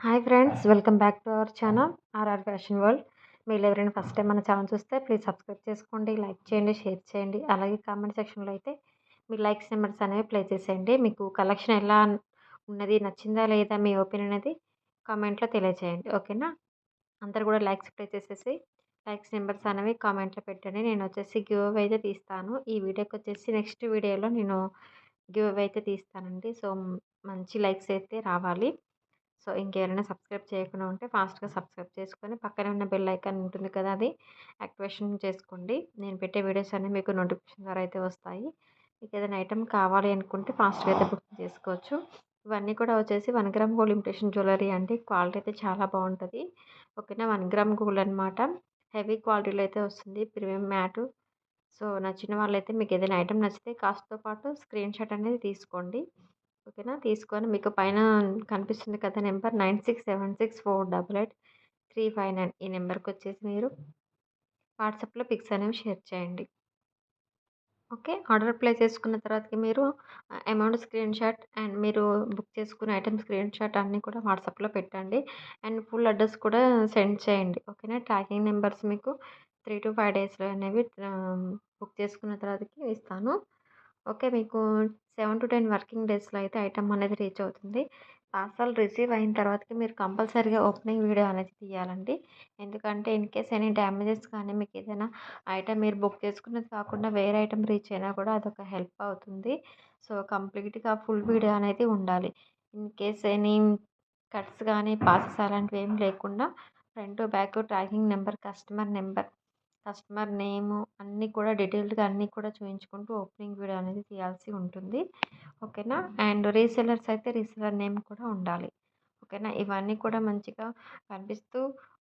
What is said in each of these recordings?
Hi friends, welcome back to our channel RR fashion world. మీరు ఎవరైనా first time మన channel చూస్తే please subscribe చేసుకోండి, లైక్ చేయండి, షేర్ చేయండి. అలాగే కామెంట్ సెక్షన్లో అయితే మీ లైక్స్ నెంబర్స్ అనేవి ప్లే చేసేయండి. మీకు కలెక్షన్ ఎలా ఉన్నది, నచ్చిందా లేదా, మీ ఒపీనియన్ అనేది కామెంట్లో తెలియజేయండి. ఓకేనా? అందరు కూడా లైక్స్ ప్లే చేసేసి లైక్స్ నెంబర్స్ అనేవి కామెంట్లో పెట్టండి. నేను వచ్చేసి గివ్ అవే అయితే తీస్తాను. ఈ వీడియోకి వచ్చేసి నెక్స్ట్ వీడియోలో నేను గివ్ అవే అయితే తీస్తానండి. సో మంచి లైక్స్ అయితే రావాలి. సో ఇంకెవరైనా సబ్స్క్రైబ్ చేయకుండా ఉంటే ఫాస్ట్గా సబ్స్క్రైబ్ చేసుకొని పక్కనే ఉన్న బెల్ ఐకాన్ ఉంటుంది కదా, అది యాక్టివేషన్ చేసుకోండి. నేను పెట్టే వీడియోస్ అన్నీ మీకు నోటిఫికేషన్ ద్వారా అయితే వస్తాయి. మీకు ఏదైనా ఐటమ్ కావాలి అనుకుంటే ఫాస్ట్గా అయితే బుక్ చేసుకోవచ్చు. ఇవన్నీ కూడా వచ్చేసి 1 గ్రామ్ గోల్డ్ ఇమిటేషన్ జ్యువెలరీ అండి. క్వాలిటీ అయితే చాలా బాగుంటుంది. ఓకేనా? 1 గ్రామ్ గోల్డ్ అనమాట. హెవీ క్వాలిటీలో అయితే వస్తుంది, ప్రీమియం మ్యాటు. సో నచ్చిన వాళ్ళైతే మీకు ఏదైనా ఐటమ్ నచ్చితే కాస్ట్తో పాటు స్క్రీన్ షాట్ అనేది తీసుకోండి. ఓకేనా? తీసుకొని మీకు పైన కనిపిస్తుంది కదా నెంబర్ 9676488359, ఈ నెంబర్కి వచ్చేసి మీరు వాట్సాప్లో పిక్స్ అనేవి షేర్ చేయండి. ఓకే. ఆర్డర్ ప్లేస్ చేసుకున్న తర్వాతకి మీరు అమౌంట్ స్క్రీన్ షాట్ అండ్ మీరు బుక్ చేసుకున్న ఐటెమ్ స్క్రీన్ షాట్ అన్నీ కూడా వాట్సాప్లో పెట్టండి. అండ్ ఫుల్ అడ్రస్ కూడా సెండ్ చేయండి. ఓకేనా? ట్రాకింగ్ నెంబర్స్ మీకు 3-5 డేస్లో అనేవి బుక్ చేసుకున్న తర్వాతకి ఇస్తాను. ఓకే. మీకు 7-10 వర్కింగ్ డేస్‌లో అయితే ఐటెమ్ అనేది రీచ్ అవుతుంది. పార్సల్ రిసీవ్ అయిన తర్వాతకి మీరు కంపల్సరీగా ఓపెనింగ్ వీడియో అనేది తీయాలండి. ఎందుకంటే ఇన్‌కేస్ ఎనీ డ్యామేజెస్ కానీ, మీకు ఏదైనా ఐటెమ్ మీరు బుక్ చేసుకున్నది కాకుండా వేరే ఐటెమ్ రీచ్ అయినా కూడా అదొక హెల్ప్ అవుతుంది. సో కంప్లీట్‌గా ఫుల్ వీడియో అనేది ఉండాలి. ఇన్‌కేస్ ఎనీ కట్స్ కానీ, పాసెస్ అలాంటివి ఏమి లేకుండా front to back tracking number, customer number, customer name అన్నీ కూడా డీటెయిల్డ్‌గా అన్నీ కూడా చూయించుకుంటూ ఓపెనింగ్ వీడియో అనేది తీయాల్సి ఉంటుంది. ఓకేనా? అండ్ రీసెల్లర్స్ అయితే రీసెల్లర్ నేమ్ కూడా ఉండాలి. ఓకేనా? ఇవన్నీ కూడా మంచిగా కనిపిస్తూ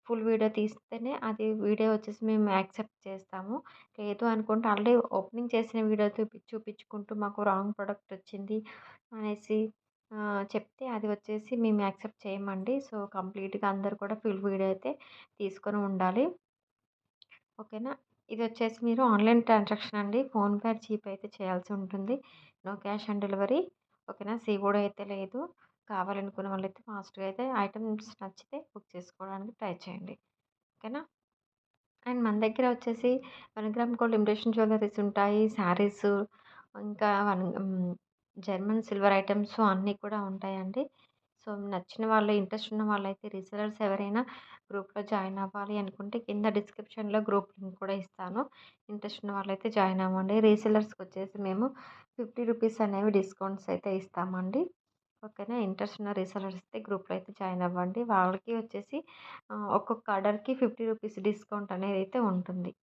ఫుల్ వీడియో తీస్తేనే అది వీడియో వచ్చేసి మేము యాక్సెప్ట్ చేస్తాము. లేదు అనుకుంటే ఆల్రెడీ ఓపెనింగ్ చేసిన వీడియో చూపించుకుంటూ మాకు రాంగ్ ప్రొడక్ట్ వచ్చింది అనేసి చెప్తే అది వచ్చేసి మేము యాక్సెప్ట్ చేయమండి. సో కంప్లీట్‌గా అందరూ కూడా ఫుల్ వీడియో అయితే తీసుకొని ఉండాలి. ఓకేనా? ఇదొచ్చేసి మీరు ఆన్‌లైన్ ట్రాన్సాక్షన్ అండి. ఫోన్‌పే, జీపే అయితే చేయాల్సి ఉంటుంది. No cash on delivery. ఓకేనా? సీఓడీ అయితే లేదు. కావాలనుకున్న వాళ్ళైతే ఫాస్ట్‌గా అయితే ఐటెమ్స్ నచ్చితే బుక్ చేసుకోవడానికి ట్రై చేయండి. ఓకేనా? అండ్ మన దగ్గర వచ్చేసి 1 గ్రామ్ గోల్డ్ ఇమిటేషన్ జ్యువెలరీస్ ఉంటాయి. శారీస్, ఇంకా జర్మన్ సిల్వర్ ఐటెమ్స్ అన్నీ కూడా ఉంటాయండి. సో నచ్చిన వాళ్ళు, ఇంట్రెస్ట్ ఉన్న వాళ్ళైతే రీసెలర్స్ ఎవరైనా గ్రూప్‌లో జాయిన్ అవ్వాలి అనుకుంటే కింద డిస్క్రిప్షన్‌లో గ్రూప్ లింక్ కూడా ఇస్తాను. ఇంట్రెస్ట్ ఉన్న వాళ్ళైతే జాయిన్ అవ్వండి. రీసెలర్స్‌కి వచ్చేసి మేము రూ. 50 అనేవి డిస్కౌంట్స్ అయితే ఇస్తామండి. ఓకేనా? ఇంట్రెస్ట్ ఉన్న రీసెలర్స్ అయితే గ్రూప్‌లో అయితే జాయిన్ అవ్వండి. వాళ్ళకి వచ్చేసి ఒక్కొక్క ఆర్డర్‌కి రూ. 50 డిస్కౌంట్ అనేది అయితే ఉంటుంది.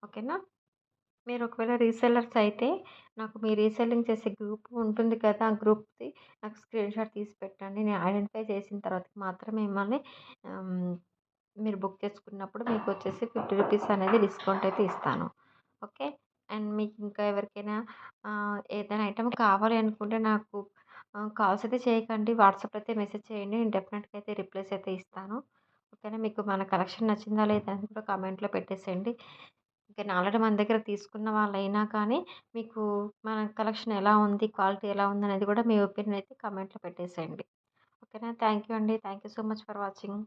ఓకేనా? మీరు ఒకవేళ రీసెల్లర్స్ అయితే నాకు మీ రీసెల్లింగ్ చేసే గ్రూప్ ఉంటుంది కదా, ఆ గ్రూప్‌ది నాకు స్క్రీన్‌షాట్ తీసి పెట్టండి. నేను ఐడెంటిఫై చేసిన తర్వాత మాత్రమే మిమ్మల్ని ఆహ్, మీరు బుక్ చేసుకున్నప్పుడు మీకు వచ్చేసి రూ. 50 అనేది డిస్కౌంట్ అయితే ఇస్తాను. ఓకే. అండ్ మీకు ఇంకా ఎవరికైనా ఏదైనా ఐటెమ్ కావాలి అనుకుంటే నాకు కాల్స్ అయితే చేయకండి. వాట్సాప్‌లో అయితే మెసేజ్ చేయండి. నేను డెఫినెట్‌గా అయితే రిప్లైస్ అయితే ఇస్తాను. ఓకేనా? మీకు మన కలెక్షన్ నచ్చిందా లేదా అనేది కూడా కామెంట్‌లో పెట్టేసేయండి. ఓకేనా? ఆల్రెడీ మన దగ్గర తీసుకున్న వాళ్ళైనా కానీ మీకు మన కలెక్షన్ ఎలా ఉంది, క్వాలిటీ ఎలా ఉందనేది కూడా మీ ఒపీనియన్ అయితే కామెంట్‌లో పెట్టేసేయండి. ఓకేనా? థ్యాంక్ యూ అండి. Thank you so much for watching.